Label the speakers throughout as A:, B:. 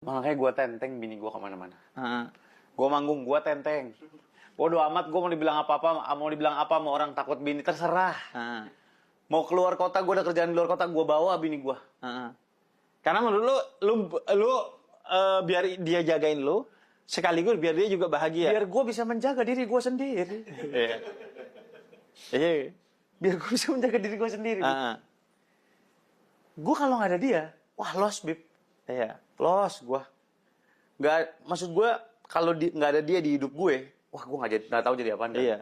A: Makanya gue tenteng bini gue kemana-mana.
B: Heeh.
A: Gue manggung, gue tenteng. Bodoh amat gue mau dibilang apa-apa, mau dibilang apa, mau orang takut bini, terserah.
B: Heeh.
A: Mau keluar kota, gue ada kerjaan di luar kota, gue bawa bini gue.
B: Heeh. Karena menurut lu biar dia jagain lu, sekaligus biar dia juga bahagia.
A: Biar gue bisa menjaga diri gue sendiri.
B: Iya. Iya.
A: Biar gue bisa menjaga diri gue sendiri.
B: Heeh.
A: Gue kalau nggak ada dia, wah lost, Bib.
B: Iya.
A: Lost gue. Nggak, maksud gue, kalau nggak ada dia di hidup gue, wah gue nggak tahu jadi apaan. Kan?
B: Iya.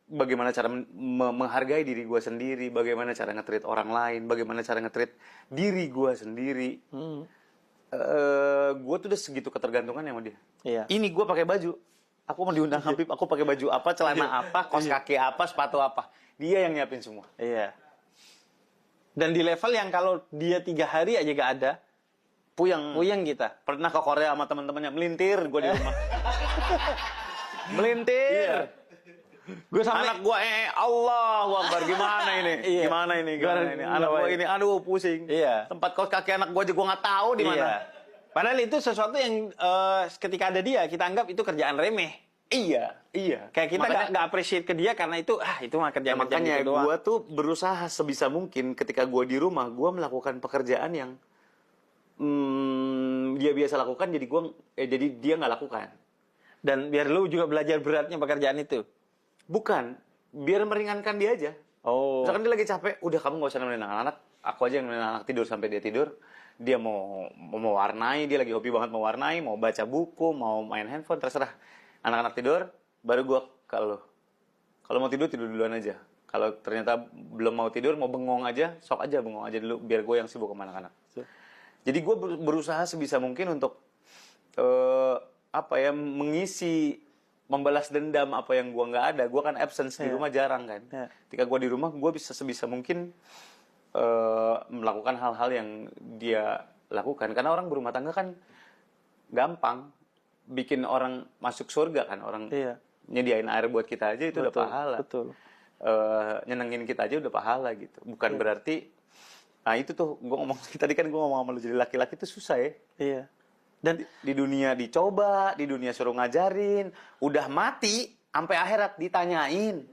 A: Bagaimana cara menghargai diri gue sendiri, bagaimana cara nge-treat orang lain, bagaimana cara nge-treat diri gue sendiri. Gue tuh udah segitu ketergantungan sama dia.
B: Iya.
A: Ini gue pakai baju, aku mau diundang Habib, aku pakai baju apa, celana apa, kaos kaki apa, sepatu apa, dia yang nyiapin semua.
B: Iya. Dan di level yang kalau dia 3 hari aja gak ada, puyeng kita.
A: Pernah ke Korea sama teman-temannya, melintir gue di rumah. Melintir.
B: Iya. Gue sampai
A: Anak gue Allahu Akbar, gimana ini?
B: Iya.
A: Gimana ini? Anak gue ini, aduh pusing.
B: Iya.
A: Tempat kaos kaki anak gue aja gue nggak tahu di mana.
B: Iya. Padahal itu sesuatu yang ketika ada dia kita anggap itu kerjaan remeh.
A: Iya.
B: Kayak kita nggak appreciate ke dia karena itu mah kerjaan
A: Makanya
B: gitu doang.
A: gue tuh berusaha sebisa mungkin ketika gue di rumah, gue melakukan pekerjaan yang dia biasa lakukan, jadi dia nggak lakukan.
B: Dan biar lu juga belajar beratnya pekerjaan itu.
A: Bukan, biar meringankan dia aja.
B: Oh.
A: Misalkan dia lagi capek, udah kamu nggak usah nemenin anak-anak, aku aja yang nemenin anak tidur sampai dia tidur. Dia mau mewarnai, dia lagi hobi banget mewarnai, mau baca buku, mau main handphone, terserah. Anak-anak tidur, baru gue kalau mau tidur duluan aja. Kalau ternyata belum mau tidur, mau bengong aja, sok aja bengong aja dulu, biar gue yang sibuk sama anak-anak. Jadi gue berusaha sebisa mungkin untuk mengisi, membalas dendam apa yang gue nggak ada. Gue kan absence di rumah jarang kan. Ketika gue di rumah, gue bisa sebisa mungkin melakukan hal-hal yang dia lakukan. Karena orang berumah tangga kan gampang bikin orang masuk surga kan. Orang nyediain air buat kita aja itu udah pahala.
B: Betul.
A: Nyenengin kita aja udah pahala gitu. Bukan berarti, nah itu tuh gue ngomong tadi kan gue ngomong sama lu, jadi laki-laki itu susah ya.
B: Iya.
A: Dan di dunia dicoba, di dunia suruh ngajarin, udah mati, sampai akhirat ditanyain.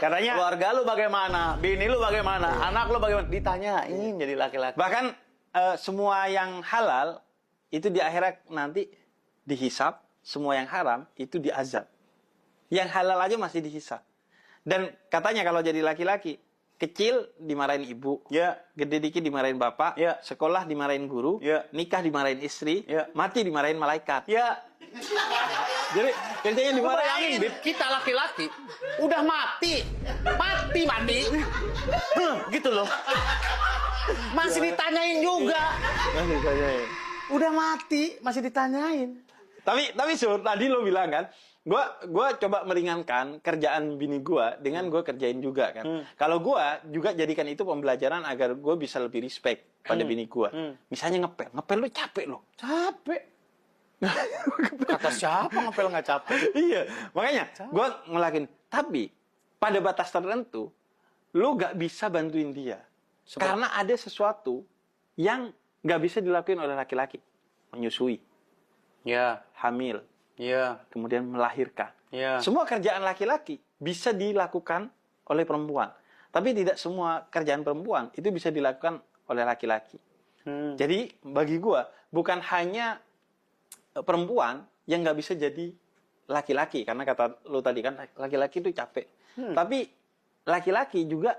A: Katanya, keluarga lu bagaimana, bini lu bagaimana, anak lu bagaimana, ditanyain jadi laki-laki.
B: Bahkan semua yang halal itu di akhirat nanti dihisap, semua yang haram itu diazab. Yang halal aja masih dihisap. Dan katanya kalau jadi laki-laki, kecil dimarahin ibu, gede dikit dimarahin bapak, sekolah dimarahin guru, nikah dimarahin istri, mati dimarahin malaikat. Jadi intinya dimarahin.
A: Bib, kita laki-laki udah mati, gitu loh. Masih ditanyain juga.
B: Masih ditanyain.
A: Udah mati, masih ditanyain.
B: Tapi Sur, tadi lo bilang kan, gua coba meringankan kerjaan bini gua dengan gua kerjain juga kan. Kalau gua juga jadikan itu pembelajaran agar gua bisa lebih respect pada bini gua. Misalnya ngepel lu capek lo.
A: Capek. Kata siapa ngepel nggak capek?
B: Iya, makanya gua ngelakuin. Tapi pada batas tertentu, lu gak bisa bantuin dia. Karena ada sesuatu yang gak bisa dilakuin oleh laki-laki. Menyusui. Hamil. Kemudian melahirkan. Semua kerjaan laki-laki bisa dilakukan oleh perempuan. Tapi tidak semua kerjaan perempuan itu bisa dilakukan oleh laki-laki. Jadi bagi gua bukan hanya perempuan yang nggak bisa jadi laki-laki. Karena kata lu tadi kan laki-laki itu capek. Tapi laki-laki juga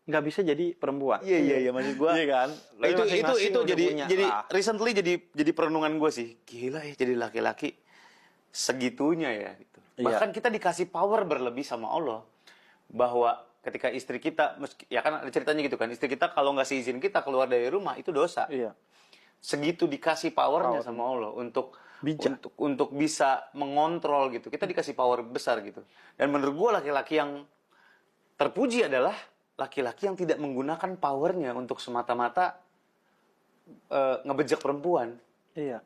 B: nggak bisa jadi perempuan.
A: Iya maksud gua.
B: Iya kan?
A: Itu jadi recently jadi perenungan gue sih. Gila ya jadi laki-laki segitunya ya gitu. Bahkan kita dikasih power berlebih sama Allah bahwa ketika istri kita, ya kan ada ceritanya gitu kan, istri kita kalau nggak seizin kita keluar dari rumah itu dosa. Segitu dikasih powernya sama Allah untuk bisa mengontrol gitu. Kita dikasih power besar gitu. Dan menurut gue laki-laki yang terpuji adalah laki-laki yang tidak menggunakan powernya untuk semata-mata ngebejek perempuan.
B: Iya.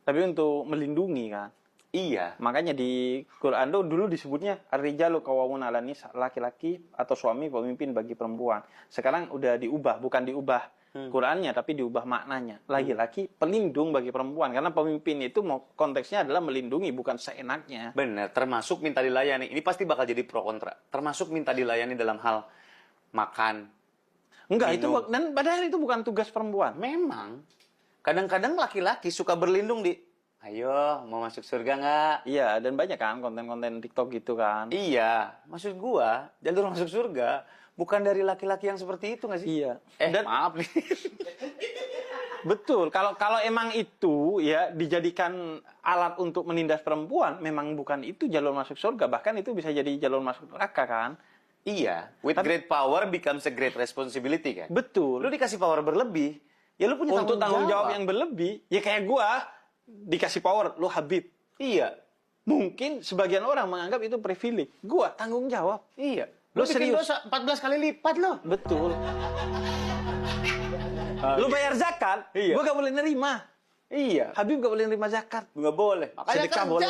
B: Tapi untuk melindungi kan.
A: Iya.
B: Makanya di Quran dulu disebutnya ar-rijalu qawwamuna 'alan nisa, laki-laki atau suami pemimpin bagi perempuan. Sekarang udah diubah, bukan diubah Qurannya, tapi diubah maknanya. Laki-laki pelindung bagi perempuan, karena pemimpin itu mau konteksnya adalah melindungi, bukan seenaknya.
A: Bener, termasuk minta dilayani. Ini pasti bakal jadi pro kontra. Termasuk minta dilayani dalam hal makan.
B: Enggak,
A: minum.
B: dan padahal itu bukan tugas perempuan.
A: Memang, kadang-kadang laki-laki suka berlindung di, ayo mau masuk surga nggak?
B: Iya, dan banyak kan konten-konten TikTok gitu kan.
A: Iya, maksud gua, jalur masuk surga bukan dari laki-laki yang seperti itu nggak sih?
B: Iya.
A: Dan maaf nih.
B: Betul. Kalau emang itu ya dijadikan alat untuk menindas perempuan, memang bukan itu jalur masuk surga. Bahkan itu bisa jadi jalur masuk neraka kan.
A: Iya, with great power becomes a great responsibility kan.
B: Betul.
A: Lu dikasih power berlebih, ya lu punya
B: Untuk tanggung jawab yang berlebih, ya kayak gua dikasih power, lu Habib.
A: Iya.
B: Mungkin sebagian orang menganggap itu privilege. Gua tanggung jawab.
A: Iya.
B: Lu
A: bikin
B: serius?
A: dosa 14 kali lipat lo.
B: Betul. Lu bayar zakat,
A: Iya.
B: gua gak boleh nerima.
A: Iya.
B: Habib gak boleh nerima zakat.
A: Nggak boleh. Makanya
B: Sedekah
A: kerja.
B: boleh.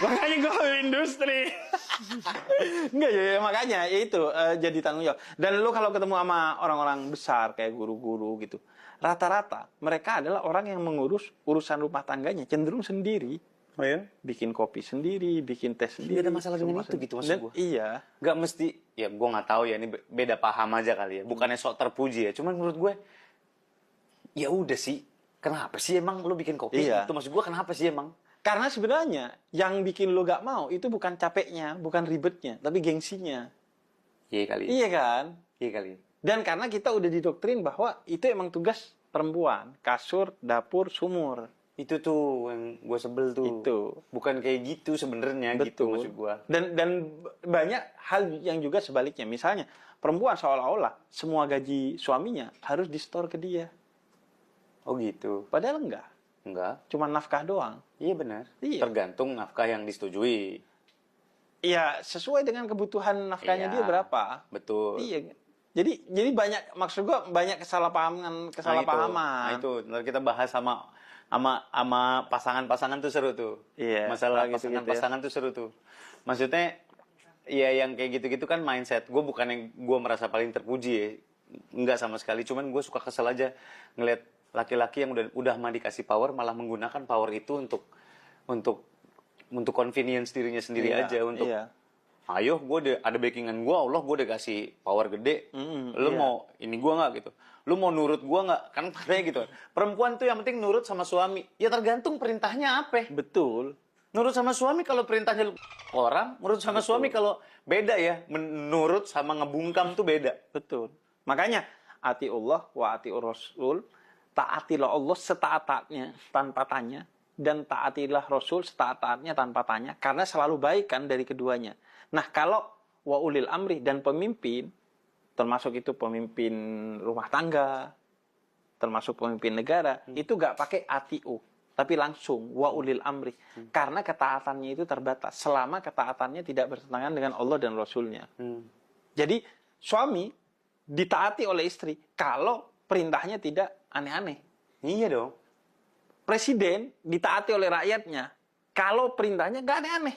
B: Makanya gue industri. Enggak ya, makanya ya itu jadi tanggung jawab. Dan lu kalau ketemu sama orang-orang besar kayak guru-guru gitu, rata-rata mereka adalah orang yang mengurus urusan rumah tangganya cenderung sendiri.
A: Oh ya?
B: Bikin kopi sendiri, bikin teh sendiri.
A: Tidak ada masalah dengan itu gitu maksud gue.
B: Iya.
A: Nggak mesti, ya gue nggak tahu ya, ini beda paham aja kali ya. Bukannya sok terpuji ya, cuman menurut gue, ya udah sih. Kenapa sih emang lu bikin kopi?
B: Iya.
A: Itu maksud gue kenapa sih emang?
B: Karena sebenarnya yang bikin lu gak mau itu bukan capeknya, bukan ribetnya, tapi gengsinya.
A: Iya kali.
B: Iya kan?
A: Iya kali.
B: Dan karena kita udah didoktrin bahwa itu emang tugas perempuan. Kasur, dapur, sumur.
A: Itu tuh yang gue sebel tuh.
B: Itu.
A: Bukan kayak gitu sebenarnya gitu
B: Betul.
A: maksud gue.
B: Dan banyak hal yang juga sebaliknya. Misalnya, perempuan seolah-olah semua gaji suaminya harus di-store ke dia.
A: Oh gitu.
B: Padahal enggak.
A: Enggak.
B: Cuma nafkah doang.
A: Iya benar.
B: Iya.
A: Tergantung nafkah yang disetujui.
B: Iya, sesuai dengan kebutuhan nafkahnya
A: Iya.
B: dia berapa.
A: Betul.
B: Iya. Jadi banyak, maksud gua banyak kesalahpahaman.
A: Nah itu, ntar kita bahas sama pasangan-pasangan tuh seru tuh.
B: Iya,
A: Masalah
B: gitu-gitu
A: pasangan-pasangan tuh seru tuh. Maksudnya, ya yang kayak gitu-gitu kan mindset. Gue bukan yang gue merasa paling terpuji ya. Enggak sama sekali. Cuman gue suka kesel aja ngeliat laki-laki yang udah mah dikasih power malah menggunakan power itu untuk convenience dirinya sendiri
B: Iya,
A: aja untuk
B: iya.
A: ayo gue ada backingan gue, Allah gue udah kasih power gede, lu
B: iya.
A: mau ini gue nggak gitu, lu mau nurut gue nggak, kan katanya gitu. Perempuan tuh yang penting nurut sama suami, ya tergantung perintahnya apa.
B: Betul.
A: Nurut sama suami kalau perintahnya orang, nurut sama suami kalau beda ya, menurut sama ngebungkam tuh beda.
B: Betul. Makanya ati Allah wa ati Rasul, taatilah Allah setaat-taatnya tanpa tanya, dan taatilah Rasul setaat-taatnya tanpa tanya, karena selalu baik kan dari keduanya. Nah, kalau wa ulil amri dan pemimpin, termasuk itu pemimpin rumah tangga, termasuk pemimpin negara, itu gak pakai atiu, tapi langsung wa ulil amri. Karena ketaatannya itu terbatas, selama ketaatannya tidak bertentangan dengan Allah dan Rasulnya. Jadi, suami ditaati oleh istri kalau perintahnya tidak aneh-aneh.
A: Iya dong.
B: Presiden ditaati oleh rakyatnya kalau perintahnya gak aneh-aneh.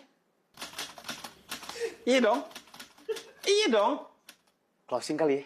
B: Iya dong. Iya dong.
A: Closing kali ya.